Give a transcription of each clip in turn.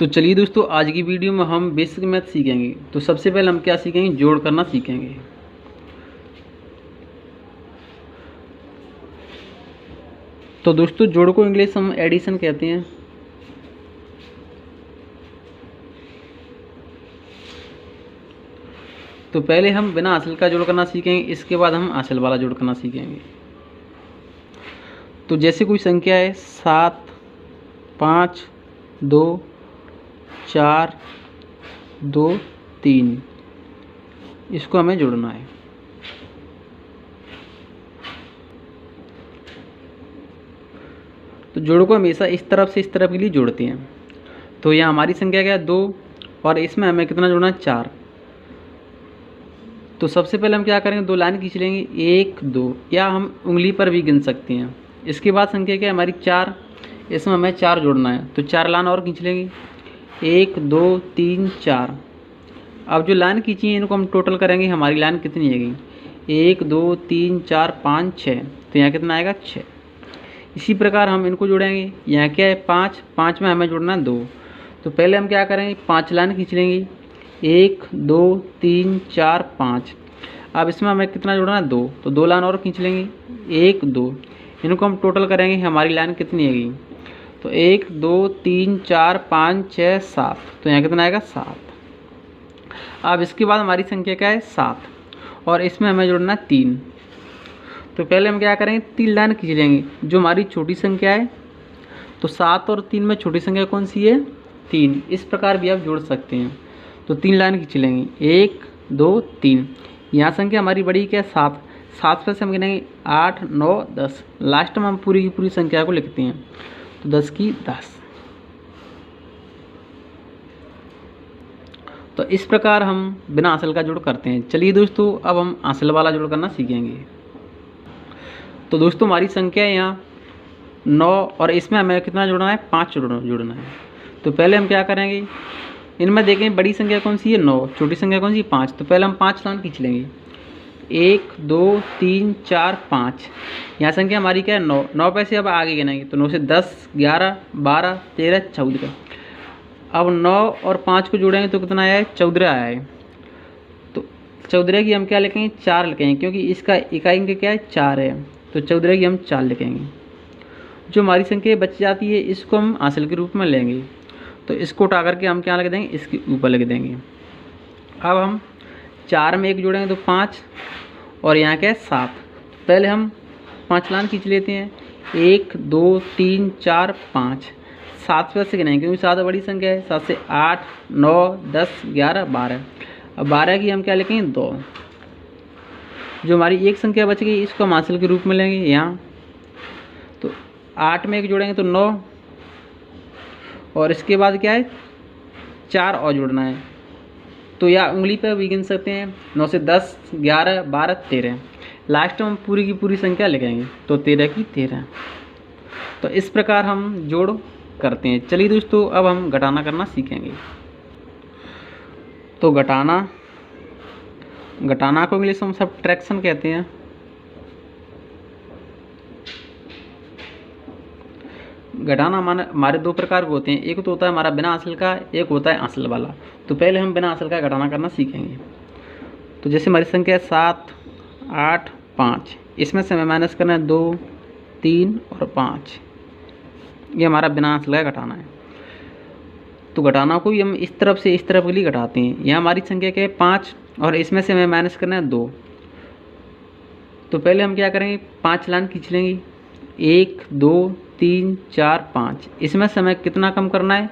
तो चलिए दोस्तों, आज की वीडियो में हम बेसिक मैथ सीखेंगे। तो सबसे पहले हम क्या सीखेंगे, जोड़ करना सीखेंगे। तो दोस्तों, जोड़ को इंग्लिश हम एडिशन कहते हैं। तो पहले हम बिना हासिल का जोड़ करना सीखेंगे, इसके बाद हम हासिल वाला जोड़ करना सीखेंगे। तो जैसे कोई संख्या है 7, 5, 2, 4, 2, 3, इसको हमें जोड़ना है। तो जोड़ को हमेशा इस तरफ से इस तरफ के लिए जोड़ते हैं। तो यहाँ हमारी संख्या क्या है 2, और इसमें हमें कितना जोड़ना है 4। तो सबसे पहले हम क्या करेंगे, 2 लाइन खींच लेंगे, 1, 2, या हम उंगली पर भी गिन सकते हैं। इसके बाद संख्या क्या है हमारी 4, इसमें हमें 4 जोड़ना है। तो 4 लाइन और खींच लेंगे, 1, 2, 3, 4। अब जो लाइन खींची है इनको हम टोटल करेंगे, हमारी लाइन कितनी आएगी, 1, 2, 3, 4, 5, 6। तो यहाँ कितना आएगा 6। इसी प्रकार हम इनको जोड़ेंगे। यहाँ क्या है 5, 5 में हमें जोड़ना है 2। तो पहले हम क्या करेंगे, 5 लाइन खींच लेंगे, 1, 2, 3, 4, 5। अब इसमें हमें कितना जोड़ना है 2। तो 2 लाइन और खींच लेंगे, 1, 2, इनको हम टोटल करेंगे, हमारी लाइन कितनी आएगी। तो 1, 2, 3, 4, 5, 6, 7। तो यहाँ कितना आएगा 7। अब इसके बाद हमारी संख्या क्या है 7, और इसमें हमें जोड़ना है 3। तो पहले हम क्या करेंगे, 3 लाइन खींच लेंगे, जो हमारी छोटी संख्या है। तो 7 और 3 में छोटी संख्या कौन सी है, 3। इस प्रकार भी आप जोड़ सकते हैं। तो 3 लाइन खींच लेंगे, 1, 2, 3। यहाँ संख्या हमारी बड़ी क्या है 7। 7 पर से हम गिनेंगे 8, 9, 10। लास्ट में हम पूरी की पूरी संख्या को लिखते हैं। तो 10 की 10। तो इस प्रकार हम बिना हासिल का जोड़ करते हैं। चलिए दोस्तों, अब हम हासिल वाला जोड़ करना सीखेंगे। तो दोस्तों, हमारी संख्या है यहाँ 9, और इसमें हमें कितना जोड़ना है 5 जोड़ना है। तो पहले हम क्या करेंगे, इनमें देखें बड़ी संख्या कौन सी है 9, छोटी संख्या कौन सी है 5। तो पहले हम 5 लाइन खींच लेंगे, 1, 2, 3, 4, 5। यहाँ संख्या हमारी क्या है 9। 9 पे से अब आगे गिनेंगे, तो 9 से 10, 11, 12, 13, 14। अब 9 और 5 को जोड़ेंगे तो कितना आया है 14 आया है। तो 14 की हम क्या लिखेंगे 4 लिखेंगे, क्योंकि इसका इकाई अंक क्या है 4 है। तो 14 की हम 4 लिखेंगे। जो हमारी संख्या बच जाती है इसको हम हासिल के रूप में लेंगे। तो इसको उठा करके हम क्या लिख देंगे, इसके ऊपर लिख देंगे। अब हम 4 में 1 जोड़ेंगे तो 5, और यहाँ क्या है 7। पहले हम 5 लाइन खींच लेते हैं, 1, 2, 3, 4, 5। 7 से गिनेंगे, क्योंकि 7 बड़ी संख्या है। 7 से 8, 9, 10, 11, 12। अब 12 की हम क्या लिखेंगे 2। जो हमारी एक संख्या बच गई इसको हम हासिल के रूप में लेंगे यहाँ। तो 8 में 1 जोड़ेंगे तो 9, और इसके बाद क्या है 4 और जोड़ना है। तो या उंगली पर भी गिन सकते हैं, 9 से 10, 11, 12, 13। लास्ट में हम पूरी की पूरी संख्या लिखेंगे, तो 13 की 13। तो इस प्रकार हम जोड़ करते हैं। चलिए दोस्तों, अब हम घटाना करना सीखेंगे। तो घटाना को इंग्लिश में हम सब्ट्रैक्शन कहते हैं। घटाना हमारे 2 प्रकार के होते हैं, एक तो होता है हमारा बिना हासिल का, एक होता है हासिल वाला। तो पहले हम बिना हासिल का घटाना करना सीखेंगे। तो जैसे हमारी संख्या है 7, 8, 5, इसमें से हमें माइनस करना है 2, 3 और 5। ये हमारा बिना हासिल का घटाना है। तो घटाना को भी हम इस तरफ से इस तरफ के लिए घटाते हैं। यहाँ हमारी संख्या क्या है 5, और इसमें से हमें माइनस करना है 2। तो पहले हम क्या करेंगे, 5 लाइन खींच लेंगे, 1, 2, 3, 4, 5। इसमें से हमें कितना कम करना है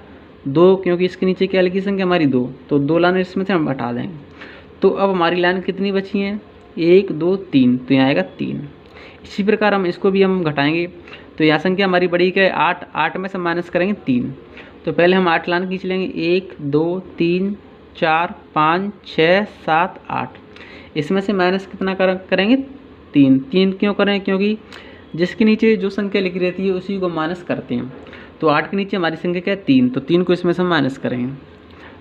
2, क्योंकि इसके नीचे क्या लिखी संख्या हमारी 2। तो 2 लाइन इसमें से हम हटा देंगे। तो अब हमारी लाइन कितनी बची हैं, 1, 2, 3। तो यहाँ आएगा 3। इसी प्रकार हम इसको भी हम घटाएंगे। तो यहाँ संख्या हमारी बड़ी क्या है 8, 8 में से माइनस करेंगे 3। तो पहले हम 8 लाइन खींच लेंगे, 1, 2, 3, 4, 5, 6, 7, 8। इसमें से माइनस कितना करेंगे 3। 3 क्यों करें, क्योंकि जिसके नीचे जो संख्या लिखी रहती है उसी को माइनस करते हैं। तो 8 के नीचे हमारी संख्या क्या है 3, तो 3 को इसमें से माइनस करेंगे।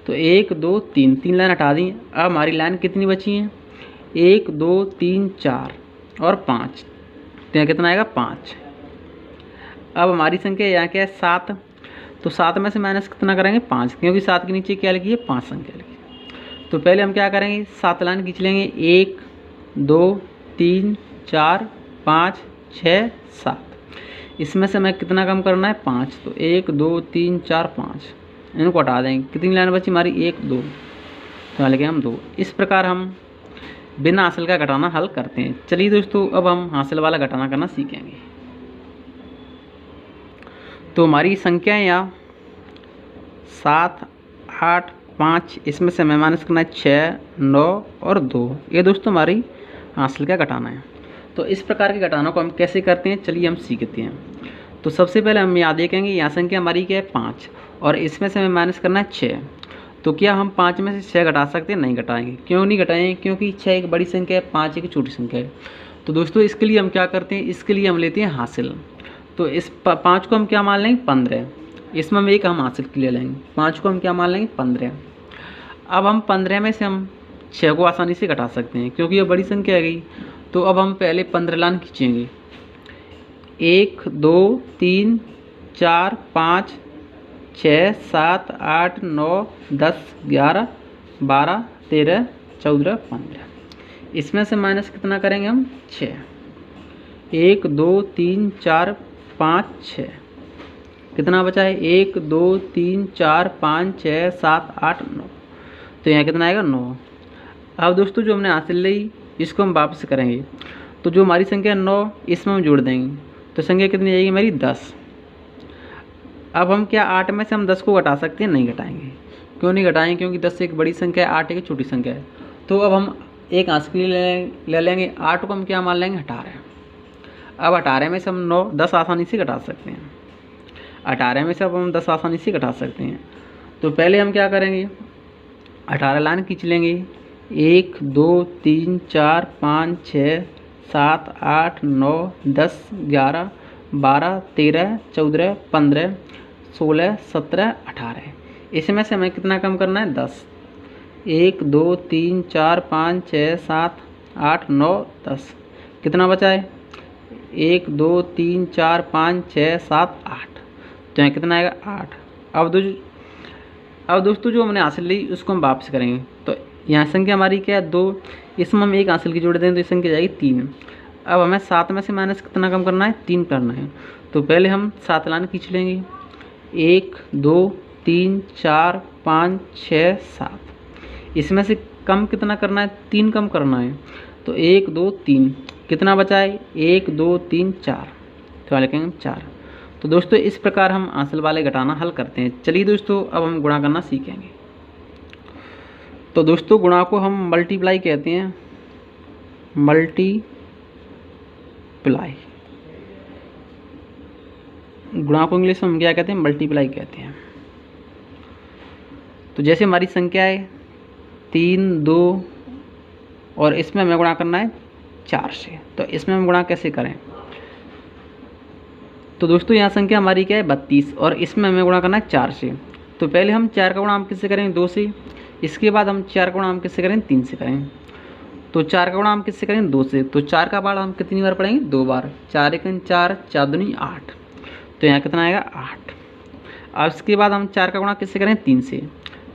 तो 1, 2, 3, 3 लाइन हटा दी। अब हमारी लाइन कितनी बची हैं, 1, 2, 3, 4 और 5। तो यहाँ कितना आएगा 5। अब हमारी संख्या यहाँ क्या है 7। तो 7 में से माइनस कितना करेंगे 5, क्योंकि 7 के नीचे क्या लिखी है 5 संख्या लिखी है। तो पहले हम क्या करेंगे 7 लाइन खींच लेंगे, 1 2 3 4 5 6 7। इसमें से हमें कितना कम करना है 5, तो 1 2 3 4 5 इनको हटा देंगे। कितनी लाइन बची हमारी 1 2, तो यहाँ लिखे हम 2। इस प्रकार हम बिना हासिल का घटाना हल करते हैं। चलिए दोस्तों अब हम हासिल वाला घटाना करना सीखेंगे। तो हमारी संख्याएं यहाँ 7 8 5, इसमें से हमें माइनस करना है 6 9 और 2। ये दोस्तों हमारी हासिल का घटाना है। तो इस प्रकार के घटानों को हम कैसे करते हैं चलिए हम सीखते हैं। तो सबसे पहले हम याद देखेंगे यहाँ संख्या हमारी क्या है 5 और इसमें से हमें माइनस करना है 6। तो क्या हम 5 में से 6 घटा सकते हैं? नहीं घटाएंगे। क्यों नहीं घटाएंगे? क्योंकि 6 एक बड़ी संख्या है, 5 एक छोटी संख्या है। तो दोस्तों इसके लिए हम क्या करते हैं, इसके लिए हम लेते हैं हासिल। तो इस 5 को हम क्या मान लेंगे 15, इसमें हम एक हम हासिल के लिए लेंगे। 5 को हम क्या मान लेंगे 15। अब हम 15 में से हम 6 को आसानी से घटा सकते हैं क्योंकि ये बड़ी संख्या है गई। तो अब हम पहले 15 लाइन खींचेंगे, 1 2 3 4 5 6 7 8 9 10 11 12 13 14 15। इसमें से माइनस कितना करेंगे हम 6, 1 2 3 4 5 6। कितना बचा है 1 2 3 4 5 6 7 8 9। तो यहाँ कितना आएगा 9। अब दोस्तों जो हमने हासिल ली इसको हम वापस करेंगे। तो जो हमारी संख्या 9 इसमें हम जोड़ देंगे तो संख्या कितनी आएगी हमारी 10। अब हम क्या 8 में से हम 10 को घटा सकते हैं? नहीं घटाएंगे। क्यों नहीं घटाएंगे? क्योंकि 10 एक बड़ी संख्या है, 8 एक छोटी संख्या है। तो अब हम एक हासिल ले लेंगे, 8 को हम क्या मान लेंगे 18। अब 18 में से हम 10 आसानी से घटा सकते हैं। 18 में से अब हम 10 आसानी से घटा सकते हैं। तो पहले हम क्या करेंगे 18 लाइन खींच लेंगे, 1 2 3 4 5 6 7 8 9 10 11 12 13 14 15 16 17 18। इसमें से हमें कितना कम करना है 10, 1 2 3 4 5 6 7 8 9 10। कितना बचा है 1 2 3 4 5 6 7 8। तो यहाँ कितना आएगा 8। अब दोस्तों जो हमने हासिल ली उसको हम वापस करेंगे। तो यहाँ संख्या हमारी क्या है 2, इसमें हम एक हासिल की जोड़ दें तो ये संख्या जाएगी 3। अब हमें 7 में से माइनस कितना कम करना है 3 करना है। तो पहले हम 7 लाइन खींच लेंगे, 1 2 3 4 5 6 7। इसमें से कम कितना करना है 3 कम करना है। तो 1 2 3 कितना बचा है 1 2 3 4। तो लिखेंगे हम 4। तो दोस्तों इस प्रकार हम हासिल वाले घटाना हल करते हैं। चलिए दोस्तों अब हम गुणा करना सीखेंगे। तो दोस्तों गुणा को हम मल्टीप्लाई कहते हैं, मल्टीप्लाई। गुणा को इंग्लिश में हम क्या कहते हैं मल्टीप्लाई कहते हैं। तो जैसे हमारी संख्या है 3 2 और इसमें हमें गुणा करना है 4 से। तो इसमें हम गुणा कैसे करें? तो दोस्तों यहाँ संख्या हमारी क्या है 32 और इसमें हमें गुणा करना है 4 से। तो पहले हम 4 का गुणा हम किससे करेंगे 2 से। इसके बाद हम 4 का गुणा हम किससे करेंगे 3 से करेंगे। तो 4 का गुणा हम किससे करेंगे 2 से। तो 4 का बार हम कितनी बार पढ़ेंगे 2 बार। 4 1 4 4 2 8। तो यहाँ कितना आएगा 8। अब इसके बाद हम 4 का गुणा किससे करेंगे 3 से।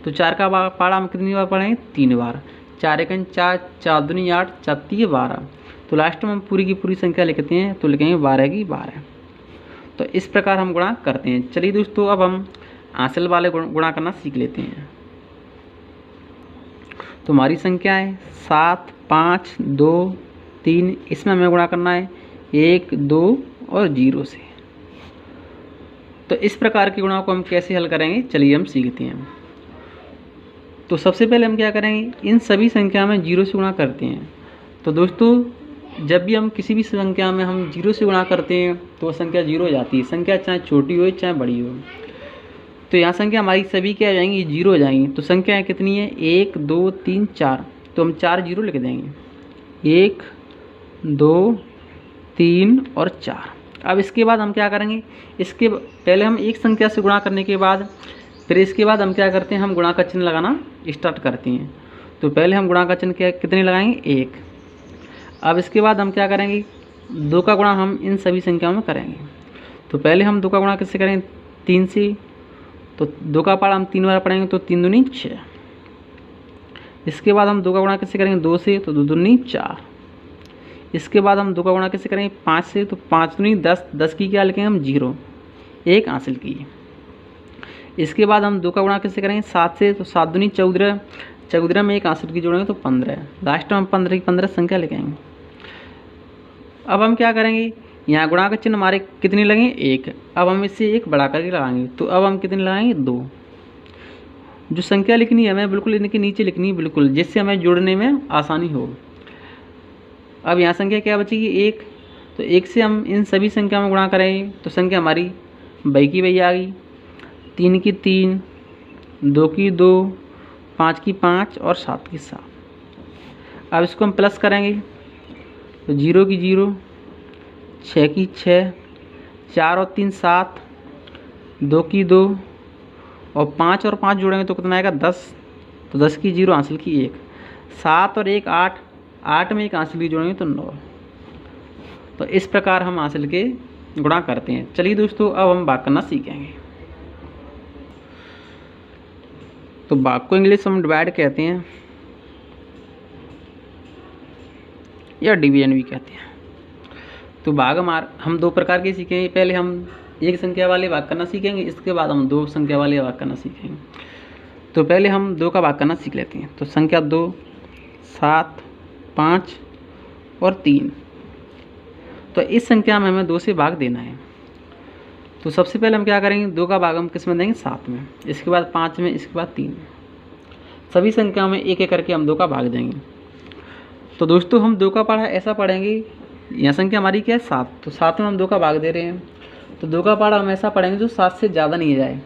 तो 4 का पारा हम कितनी बार पढ़ेंगे 3 बार। 4 1 4 4 2 8 4 3 12। तो लास्ट में हम पूरी की पूरी संख्या लिखते हैं तो लिखेंगे 12 की 12। तो इस प्रकार हम गुणा करते हैं। चलिए दोस्तों अब हम हासिल वाले गुणा करना सीख लेते हैं। तो हमारी संख्या है 7 5 2 3। इसमें हमें गुणा करना है 1 2 और 0 से। तो इस प्रकार के गुणा को हम कैसे हल करेंगे चलिए हम सीखते हैं। तो सबसे पहले हम क्या करेंगे इन सभी संख्या में 0 से गुणा करते हैं। तो दोस्तों जब भी हम किसी भी संख्या में हम 0 से गुणा करते हैं तो संख्या 0 हो जाती है, संख्या चाहे छोटी हो चाहे बड़ी हो। तो यहाँ संख्या हमारी सभी क्या हो जाएंगी 0 हो जाएंगी। तो संख्या कितनी है 1 2 3 4। तो हम 4 0 लिख देंगे, 1 2 3 और 4। अब इसके बाद हम क्या करेंगे, इसके पहले हम एक संख्या से गुणा करने के बाद फिर इसके बाद हम क्या करते हैं हम गुणा का चिन्ह लगाना स्टार्ट करते हैं। तो पहले हम गुणा का चिन्ह कितने लगाएंगे 1। अब इसके बाद हम क्या करेंगे 2 का गुणा हम इन सभी संख्याओं में करेंगे। तो पहले हम 2 का गुणा किससे करेंगे 3 से। तो 2 का पहाड़ा हम 3 बार पढ़ेंगे तो 3 दूनी 6। इसके बाद हम 2 का गुणा कैसे करेंगे 2 से, तो 2 दूनी 4। इसके बाद हम 2 का गुणा कैसे करेंगे 5 से, तो 5 दूनी 10, 10 की क्या लिखेंगे हम 0, 1 हासिल की। इसके बाद हम 2 का गुणा कैसे करेंगे 7 से, तो 7 दूनी 14, 14 में 1 हासिल की जोड़ेंगे तो 15। लास्ट में हम 15 की 15 संख्या लिखेंगे। अब हम क्या करेंगे, यहाँ गुणा का चिन्ह हमारे कितने लगे 1, अब हम इससे 1 बढ़ा करके लगाएंगे, तो अब हम कितने लगाएंगे 2। जो संख्या लिखनी है हमें बिल्कुल इनके नीचे लिखनी है बिल्कुल, जिससे हमें जोड़ने में आसानी हो। अब यहाँ संख्या क्या बचेगी 1, तो 1 से हम इन सभी संख्या में गुणा करेंगे तो संख्या हमारी बई की बई आ गई, 3 की 3, 2 की 2, 5 की 5 और 7 की 7। अब इसको हम प्लस करेंगे तो 0 की 0, 6 की 6, 4 और 3 7, 2 की 2 और 5 और 5 जोड़ेंगे तो कितना आएगा 10, तो 10 की 0 हासिल की 1, 7 और 1 8, 8 में 1 हासिल की जोड़ेंगे तो 9। तो इस प्रकार हम हासिल के गुणा करते हैं। चलिए दोस्तों अब हम भाग करना सीखेंगे। तो भाग को इंग्लिश हम डिवाइड कहते हैं या डिवीजन भी कहते हैं। तो भाग हम 2 प्रकार के सीखेंगे। पहले हम 1 संख्या वाले भाग करना सीखेंगे, इसके बाद हम 2 संख्या वाले भाग करना सीखेंगे। तो पहले हम 2 का भाग करना सीख लेते हैं। तो संख्या 2, 7, 5 और 3। तो इस संख्या में हमें 2 से भाग देना है। तो सबसे पहले हम क्या करेंगे, 2 का भाग हम किस में देंगे 7 में, इसके बाद 5 में, इसके बाद 3 में। सभी संख्याओं में एक एक करके हम 2 का भाग देंगे। तो दोस्तों हम 2 का पहाड़ा ऐसा पढ़ेंगे, यहाँ संख्या हमारी क्या है 7, तो 7 में हम 2 का भाग दे रहे हैं। तो 2 का पहाड़ा हम ऐसा पढ़ेंगे जो 7 से ज़्यादा नहीं जाए।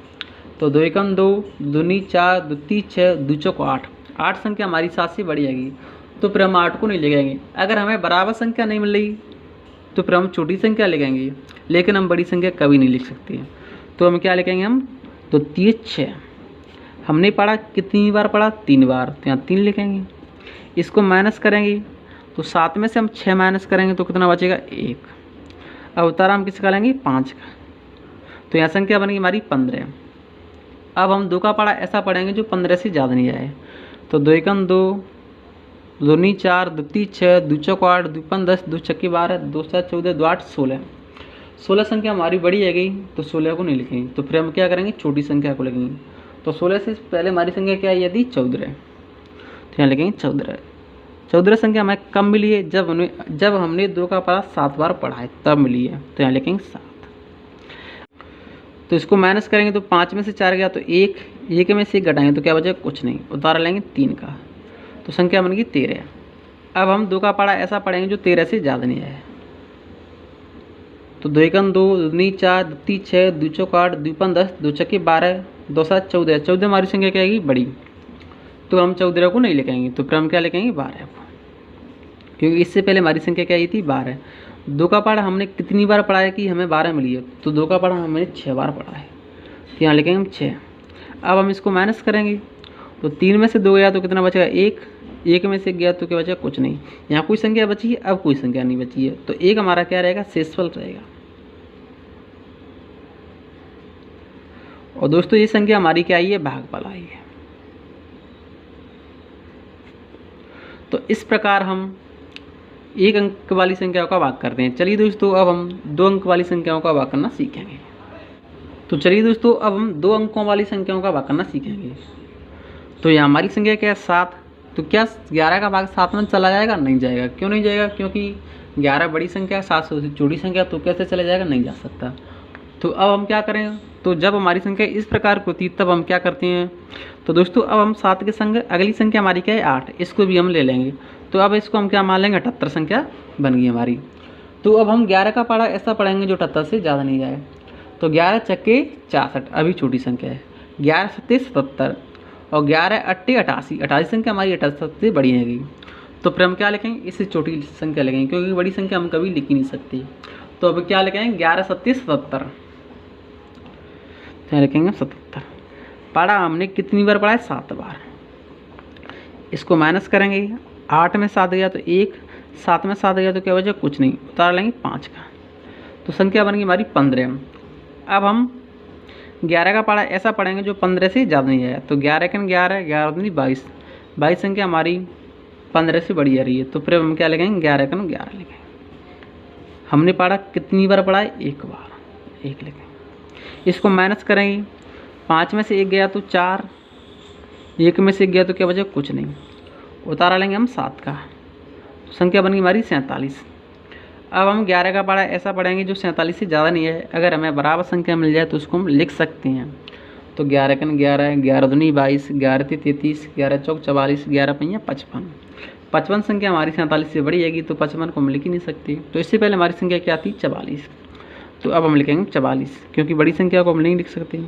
तो 2 एकम 2, 2 दूनी 4, 2 तीन 6, 2 चौक 8। 8 संख्या हमारी 7 से बड़ी आएगी, तो फिर हम 8 को नहीं लिखेंगे। अगर हमें बराबर संख्या नहीं मिल रही तो फिर हम छोटी संख्या लिखेंगे, लेकिन हम बड़ी संख्या कभी नहीं लिख सकते। तो हम क्या लिखेंगे, हम 2 तीन 6। हमने पढ़ा कितनी बार पढ़ा 3 बार, तो यहाँ 3 लिखेंगे। इसको माइनस करेंगे तो 7 में से हम 6 माइनस करेंगे तो कितना बचेगा 1। अब उत्तर हम किसका लेंगे 5 का। तो यहाँ संख्या बनेगी हमारी 15। अब हम 2 का पढ़ा ऐसा पढ़ेंगे जो 15 से ज़्यादा नहीं आए। तो 2 एकम 2, 2 दूनी 4, 2 तीन 6, 2 चौक 8, 2 पंज 10, 2 छक्के 12, 2 7 14, 2 8 16। 16 संख्या हमारी बड़ी है गई, तो 16 को नहीं लिखेंगे। तो फिर हम क्या करेंगे, छोटी संख्या को लिखेंगे। तो 16 से पहले हमारी संख्या क्या है, यदि 14, तो यहाँ लिखेंगे 14। 14 संख्या हमें कब मिली है, जब हमने 2 का पढ़ा 7 बार पढ़ा है तब मिली है, तो यहाँ लिखेंगे 7। तो इसको माइनस करेंगे तो 5 में से 4 गया तो 1 में से 1 घटाएंगे तो क्या बचेगा, कुछ नहीं। उतारा लेंगे 3 का, तो संख्या बन गई 13। अब हम 2 का पढ़ा ऐसा पढ़ेंगे जो 13 से ज़्यादा नहीं है। तो 2 एकम 2, 2 दूनी 4, 2 तीन 6, 2 चौक 8, 2 पंज 10, 2 छक्के 12, 2 7 14। 14 हमारी संख्या क्या आएगी बड़ी, तो हम 14 को नहीं लिखेंगे। तो फिर हम क्या लिखेंगे 12 को, क्योंकि इससे पहले हमारी संख्या क्या आई थी 12। 2 का पढ़ा हमने कितनी बार पढ़ा है कि हमें 12 मिली है, तो 2 का पढ़ा हमने 6 बार पढ़ा है, तो यहाँ लिखेंगे हम 6। अब हम इसको माइनस करेंगे तो 3 में से 2 गया तो कितना बचेगा 1, 1 में से गया तो क्या बचेगा, कुछ नहीं। यहाँ कोई संख्या बची है, अब कोई संख्या नहीं बची है, तो 1 हमारा क्या रहेगा, शेषफल रहेगा। और दोस्तों ये संख्या हमारी क्या आई है, भागफल आई है। तो इस प्रकार हम 1 अंक वाली संख्याओं का भाग करते हैं। चलिए दोस्तों अब हम 2 अंक वाली संख्याओं का भाग करना सीखेंगे। तो चलिए दोस्तों अब हम 2 अंकों वाली संख्याओं का भाग करना सीखेंगे। तो यहाँ हमारी संख्या क्या है 7, तो क्या 11 का भाग 7 में चला जाएगा, नहीं जाएगा। क्यों नहीं जाएगा, क्योंकि 11 बड़ी संख्या, 7 से छोटी संख्या, तो कैसे चला जाएगा, नहीं जा सकता। तो अब हम क्या करें, तो जब हमारी संख्या इस प्रकार की होती है तब हम क्या करते हैं, तो दोस्तों अब हम 7 के संग अगली संख्या हमारी क्या है 8, इसको भी हम ले लेंगे। तो अब इसको हम क्या मान लेंगे, 78 संख्या बन गई हमारी। तो अब हम 11 का पढ़ा ऐसा पढ़ेंगे जो 78 से ज़्यादा नहीं जाए। तो 11 छक्के 64 अभी छोटी संख्या है, 11 सत्ते 77 और 11 अट्टे 88, 88 संख्या हमारी 78 से बड़ी है। तो फिर हम क्या लिखेंगे, इससे छोटी संख्या लिखेंगे, क्योंकि बड़ी संख्या हम कभी लिख ही नहीं सकते। तो अब क्या लिखेंगे, 11 सत्ते 77, क्या लिखेंगे 77। पढ़ा हमने कितनी बार पढ़ा है, 7 बार। इसको माइनस करेंगे, 8 में 7 गया तो 1, 7 में 7 गया तो क्या बचा, कुछ नहीं। उतार लेंगे 5 का, तो संख्या बन गई हमारी 15। अब हम 11 का पढ़ा ऐसा पढ़ेंगे जो 15 से ज़्यादा नहीं आया। तो 11 का 11, 11 दूनी 22, 22 संख्या हमारी 15 से बड़ी आ रही है, तो फिर हम क्या लिखेंगे, 11 का 11 लिखेंगे। हमने पढ़ा कितनी बार पढ़ा है, एक बार, एक लिखेंगे। इसको माइनस करेंगे, 5 में से 1 गया तो 4, 1 में से 1 गया तो क्या बचा, कुछ नहीं। उतारा लेंगे हम 7 का, तो संख्या बन गई हमारी 47। अब हम 11 का पढ़ा ऐसा पढ़ेंगे जो 47 से ज़्यादा नहीं है। अगर हमें बराबर संख्या मिल जाए तो उसको हम लिख सकते हैं। तो 11 का 11, 11 दूनी 22, 11 ती 33, 11 चौक 44, 11 पंजा 55। 55 संख्या हमारी 47 से बड़ी आएगी, तो 55 को हम लिख ही नहीं सकते। तो इससे पहले हमारी संख्या क्या थी, 44। तो अब हम लिखेंगे 44, क्योंकि बड़ी संख्या को हम नहीं लिख सकते।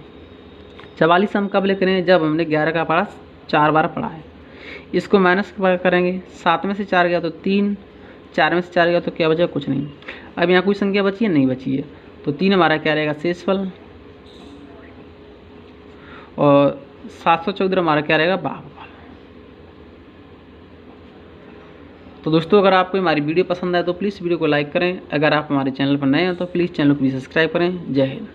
44 हम कब लिख रहे हैं, जब हमने 11 का पढ़ा 4 बार पढ़ा है। इसको माइनस करेंगे, 7 में से 4 गया तो 3, 4 में से 4 गया तो क्या बचा, कुछ नहीं। अब यहाँ कोई संख्या बची है, नहीं बची है, तो 3 हमारा क्या रहेगा, शेषफल। और 714 हमारा क्या रहेगा, भागफल। तो दोस्तों अगर आपको हमारी वीडियो पसंद आए तो प्लीज़ वीडियो को लाइक करें। अगर आप हमारे चैनल पर नए हैं तो प्लीज़ चैनल को भी सब्सक्राइब करें। जय हिंद।